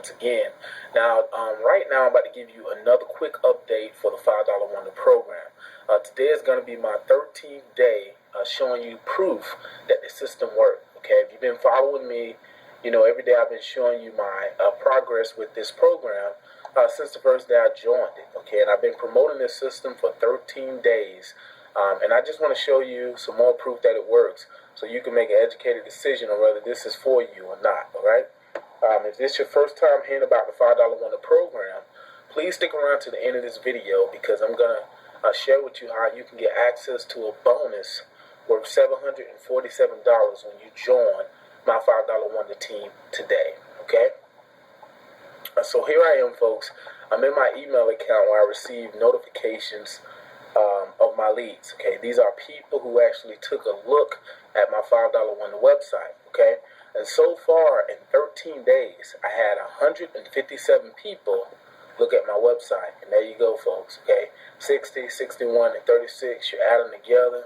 once again. Now, right now I'm about to give you another quick update for the $5 Wonder program. Today is going to be my 13th day showing you proof that the system worked. Okay, if you've been following me, you know every day I've been showing you my progress with this program since the first day I joined it. Okay, and I've been promoting this system for 13 days. And I just want to show you some more proof that it works so you can make an educated decision on whether this is for you or not, all right? If this is your first time hearing about the $5 Wonder program, please stick around to the end of this video because I'm going to share with you how you can get access to a bonus worth $747 when you join my $5 Wonder team today, okay? So here I am, folks. I'm in my email account where I receive notifications of my leads. Okay, these are people who actually took a look at my $5 Wonder website. Okay, and so far in 13 days, I had 157 people look at my website, and there you go, folks. Okay, 60, 61, and 36. You add them together,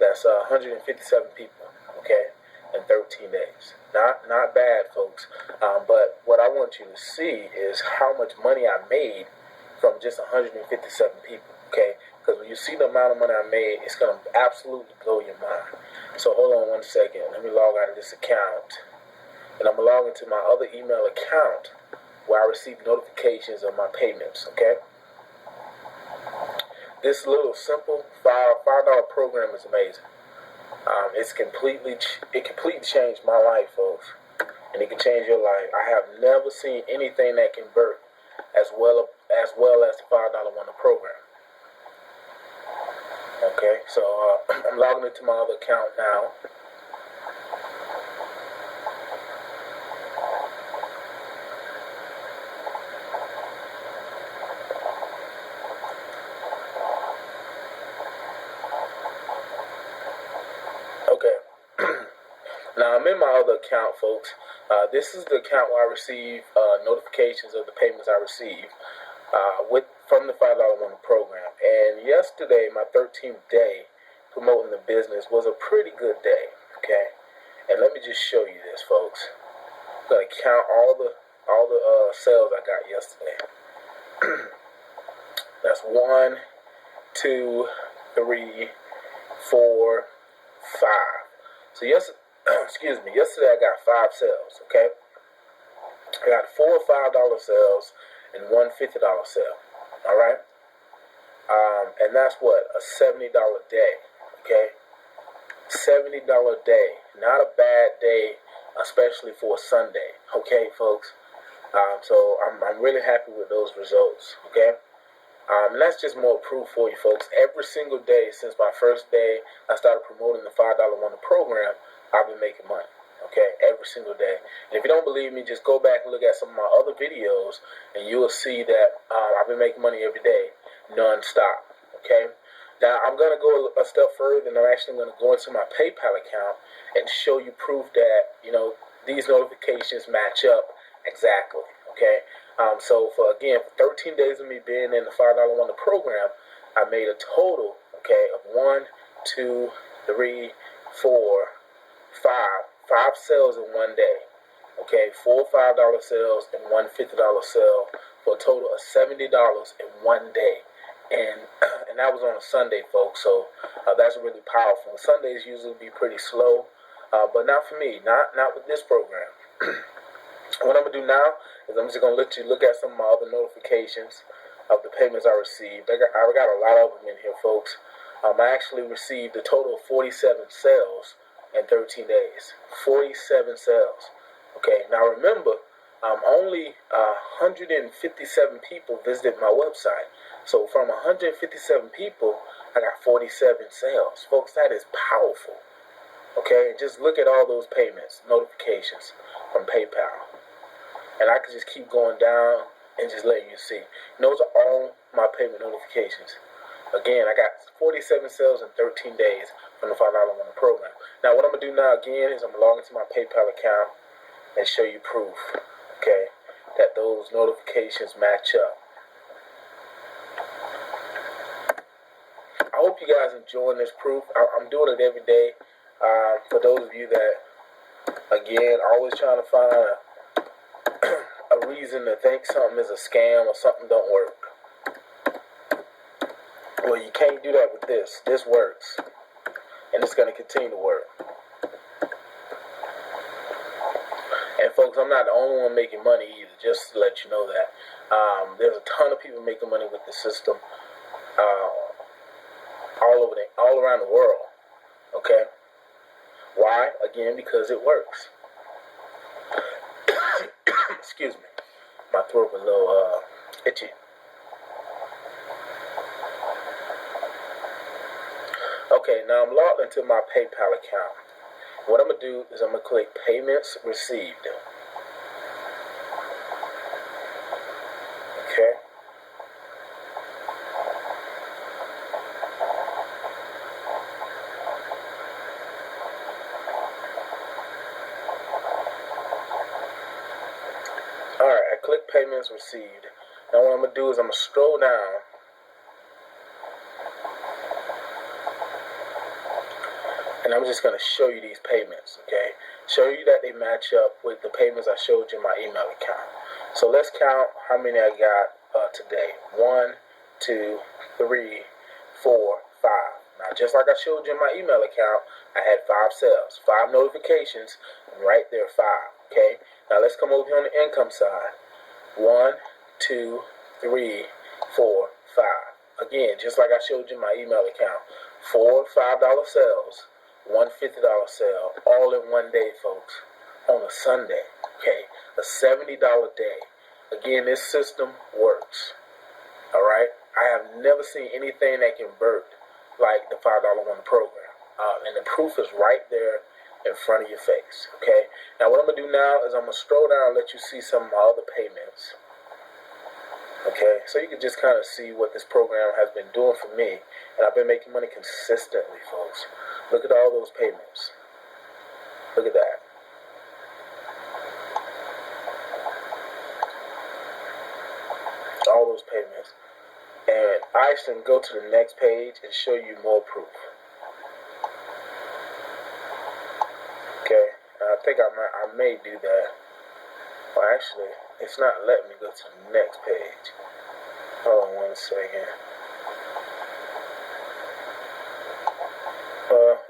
that's 157 people. Okay, in 13 days. Not bad, folks. But what I want you to see is how much money I made from just 157 people. Okay. Because when you see the amount of money I made, it's going to absolutely blow your mind. So hold on one second. Let me log out of this account. And I'm going to log into my other email account where I receive notifications of my payments, okay? This little simple $5 program is amazing. It completely changed my life, folks. And it can change your life. I have never seen anything that convert as well as the $5 Wonder program. Okay, so I'm logging into my other account now. Okay, now I'm in my other account, folks. This is the account where I receive notifications of the payments I receive from the $5 Wonder program. And yesterday, my 13th day promoting the business was a pretty good day. Okay, and let me just show you this, folks. I'm gonna count all the sales I got yesterday. That's 1, 2, 3, 4, 5. So yesterday I got 5 sales. Okay, I got 4 $5 sales and 1 $50 sale. All right, and that's what, a $70 day. Okay, $70 day, not a bad day, especially for a Sunday. Okay, folks. So I'm really happy with those results. Okay, and that's just more proof for you, folks. Every single day since my first day I started promoting the $5 Wonder program, I've been making money. Okay, every single day. And if you don't believe me, just go back and look at some of my other videos, and you will see that I've been making money every day, non-stop. Okay. Now I'm gonna go a step further, and I'm actually gonna go into my PayPal account and show you proof that these notifications match up exactly. Okay. So for 13 days of me being in the $5 Wonder program, I made a total, okay, of 1, 2, 3, 4, 5 sales in one day. Okay, 4 $5 sales and 1 $50 sale for a total of $70 in one day. And that was on a Sunday, folks. So that's really powerful. Sundays usually be pretty slow, but not for me. Not with this program. What I'm gonna do now is I'm just gonna let you look at some of my other notifications of the payments I received. I got a lot of them in here, folks. I actually received a total of 47 sales in 13 days. 47 sales. Okay, now remember, only 157 people visited my website. So from 157 people, I got 47 sales. Folks, that is powerful. Okay, just look at all those payments, notifications from PayPal. And I could just keep going down and just letting you see. Those are all my payment notifications. Again, I got 47 sales in 13 days from the $5 Wonder program. Now, what I'm going to do now again is I'm going to log into my PayPal account and show you proof, okay, that those notifications match up. I hope you guys enjoying this proof. I'm doing it every day. For those of you that, again, always trying to find a reason to think something is a scam or something don't work. Well, you can't do that with this. This works, and it's going to continue to work. And folks, I'm not the only one making money either, just to let you know that. There's a ton of people making money with the system all around the world, okay? Why? Again, because it works. Excuse me. My throat was a little itchy. Okay, now I'm logged into my PayPal account. What I'm going to do is I'm going to click Payments Received. Okay. Alright, I click Payments Received. Now what I'm going to do is I'm going to scroll down. And I'm just going to show you these payments, okay? Show you that they match up with the payments I showed you in my email account. So let's count how many I got today. 1, 2, 3, 4, 5. Now, just like I showed you in my email account, I had 5 sales, 5 notifications, and right there, 5, okay? Now, let's come over here on the income side. 1, 2, 3, 4, 5. Again, just like I showed you in my email account, 4 $5 sales, one $50 sale, all in one day, folks, on a Sunday, okay? A $70 day. Again, this system works, all right? I have never seen anything that convert like the $5 Wonder program, and the proof is right there in front of your face, okay? Now, what I'm going to do now is I'm going to scroll down and let you see some of my other payments, okay? So you can just kind of see what this program has been doing for me, and I've been making money consistently, folks. Look at all those payments. Look at that. All those payments. And I actually can go to the next page and show you more proof. Okay, I think I may do that. Well, actually, it's not letting me go to the next page. Hold on 1 second.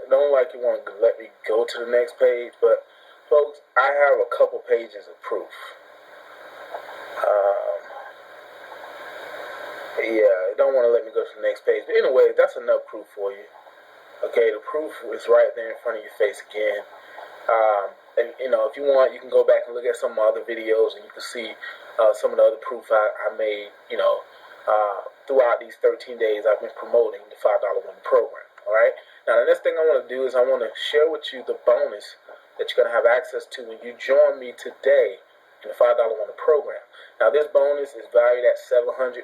It don't like it want to let me go to the next page, but folks, I have a couple pages of proof. Yeah, it don't want to let me go to the next page. But anyway, that's enough proof for you. Okay, the proof is right there in front of your face again. And, you know, if you want, you can go back and look at some of my other videos, and you can see some of the other proof I made, you know, throughout these 13 days I've been promoting the $5 Wonder program. All right. Now, the next thing I want to do is I want to share with you the bonus that you're going to have access to when you join me today in the $5 Wonder program. Now, this bonus is valued at $747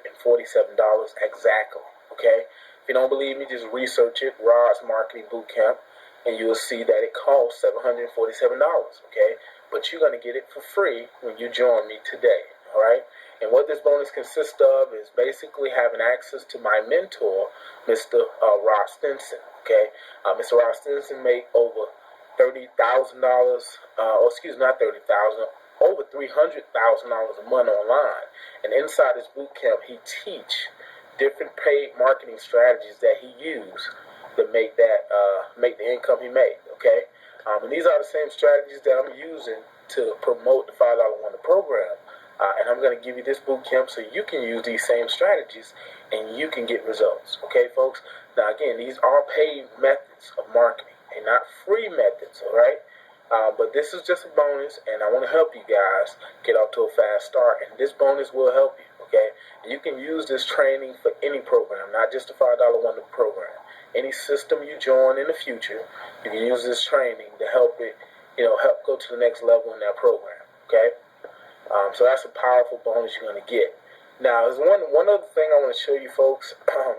exactly. Okay. If you don't believe me, just research it, Rod's Marketing Bootcamp, and you'll see that it costs $747. Okay. But you're going to get it for free when you join me today. All right. And what this bonus consists of is basically having access to my mentor, Mr. Rod Stinson. Okay, Mr. Rod Stinson made over $30,000, not $30,000, over $300,000 a month online. And inside this boot camp, he teach different paid marketing strategies that he used to make the income he made. Okay, and these are the same strategies that I'm using to promote the $5 Wonder program. And I'm going to give you this boot camp so you can use these same strategies and you can get results. Okay, folks? Now, again, these are paid methods of marketing and not free methods, all right? But this is just a bonus, and I want to help you guys get off to a fast start. And this bonus will help you, okay? And you can use this training for any program, not just the $5 Wonder program. Any system you join in the future, you can use this training to help it, help go to the next level in that program, okay? So that's a powerful bonus you're going to get. Now, there's one other thing I want to show you folks.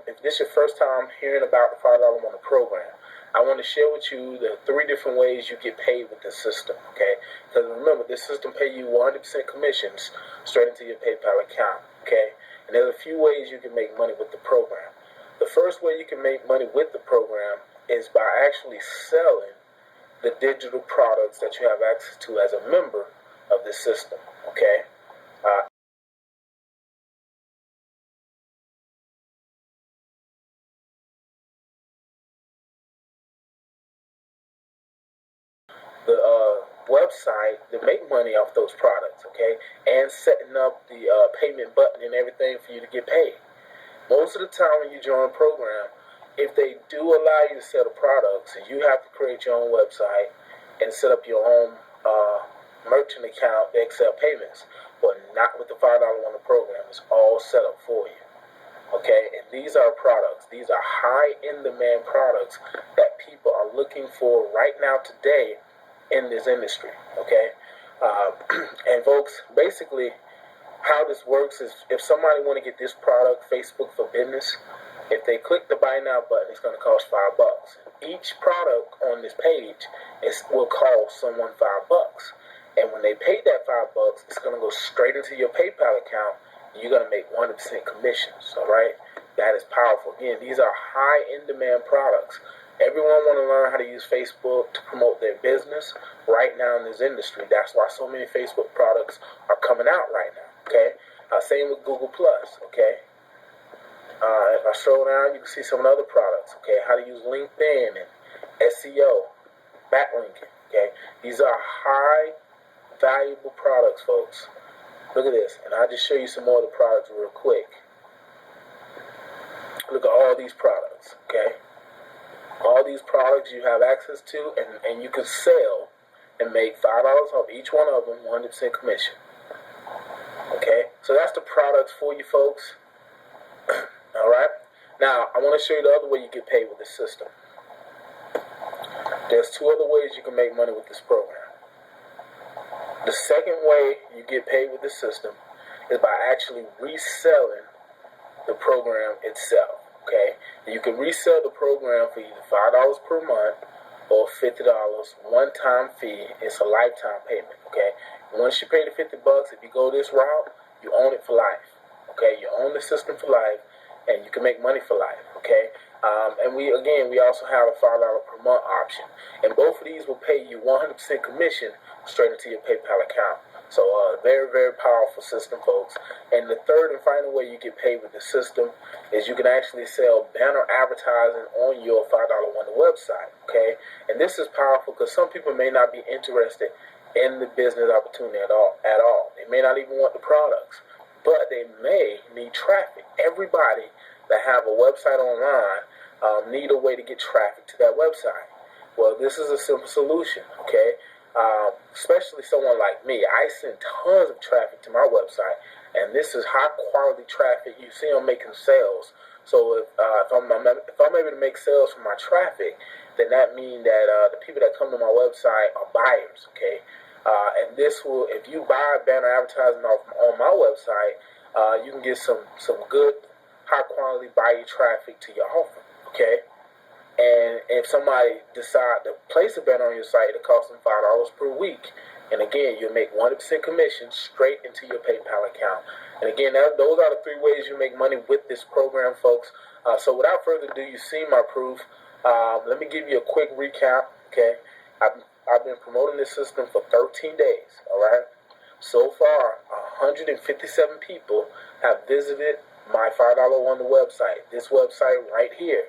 If this is your first time hearing about the $5 Wonder program, I want to share with you the 3 different ways you get paid with this system, okay? Because remember, this system pays you 100% commissions straight into your PayPal account, okay? And there's a few ways you can make money with the program. The first way you can make money with the program is by actually selling the digital products that you have access to as a member of this system, okay? website to make money off those products, okay? And setting up the payment button and everything for you to get paid. Most of the time when you join a program, if they do allow you to sell the products, you have to create your own website and set up your own merchant account to accept payments. But not with the $5 Wonder program. It's all set up for you. Okay, and these are products. These are high in demand products that people are looking for right now today in this industry. Okay, and folks, basically how this works is if somebody want to get this product, Facebook for Business, if they click the buy now button, it's going to cost $5. Each product on this page will cost someone $5. And when they pay that $5, it's going to go straight into your PayPal account. You're going to make 100% commissions, all right? That is powerful. Again, these are high in-demand products. Everyone want to learn how to use Facebook to promote their business right now in this industry. That's why so many Facebook products are coming out right now, okay? Same with Google+, okay? If I scroll down, you can see some of the other products, okay? How to use LinkedIn and SEO, backlinking, okay? These are high valuable products, folks. Look at this, and I'll just show you some more of the products real quick. Look at all these products, okay? All these products you have access to, and you can sell and make $5 off each one of them, 100% commission. Okay, so that's the products for you folks. All right, now I want to show you the other way you get paid with this system. There's two other ways you can make money with this program. The second way you get paid with this system is by actually reselling the program itself, okay? You can resell the program for either $5 per month or $50 one-time fee. It's a lifetime payment, okay? Once you pay the $50, if you go this route, you own it for life, okay? You own the system for life, and you can make money for life, okay? And we also have a $5 per month option. And both of these will pay you 100% commission straight into your PayPal account. So very, very powerful system, folks. And the third and final way you get paid with the system is you can actually sell banner advertising on your $5 Wonder website, okay? And this is powerful because some people may not be interested in the business opportunity at all. They may not even want the products, but they may need traffic. Everybody that have a website online need a way to get traffic to that website. Well, this is a simple solution, okay? Especially someone like me. I send tons of traffic to my website, and this is high quality traffic. You see I'm making sales. So if I'm able to make sales from my traffic, then that means that the people that come to my website are buyers, okay? And this will, if you buy banner advertising on my website, you can get some good high quality buyer traffic to your offer, okay? And if somebody decide to place a banner on your site, it costs them $5 per week. And again, you'll make 100% commission straight into your PayPal account. And again, those are the three ways you make money with this program, folks. So without further ado, you've seen my proof. Let me give you a quick recap, okay? I've been promoting this system for 13 days, all right? So far, 157 people have visited my $5 Wonder website, this website right here.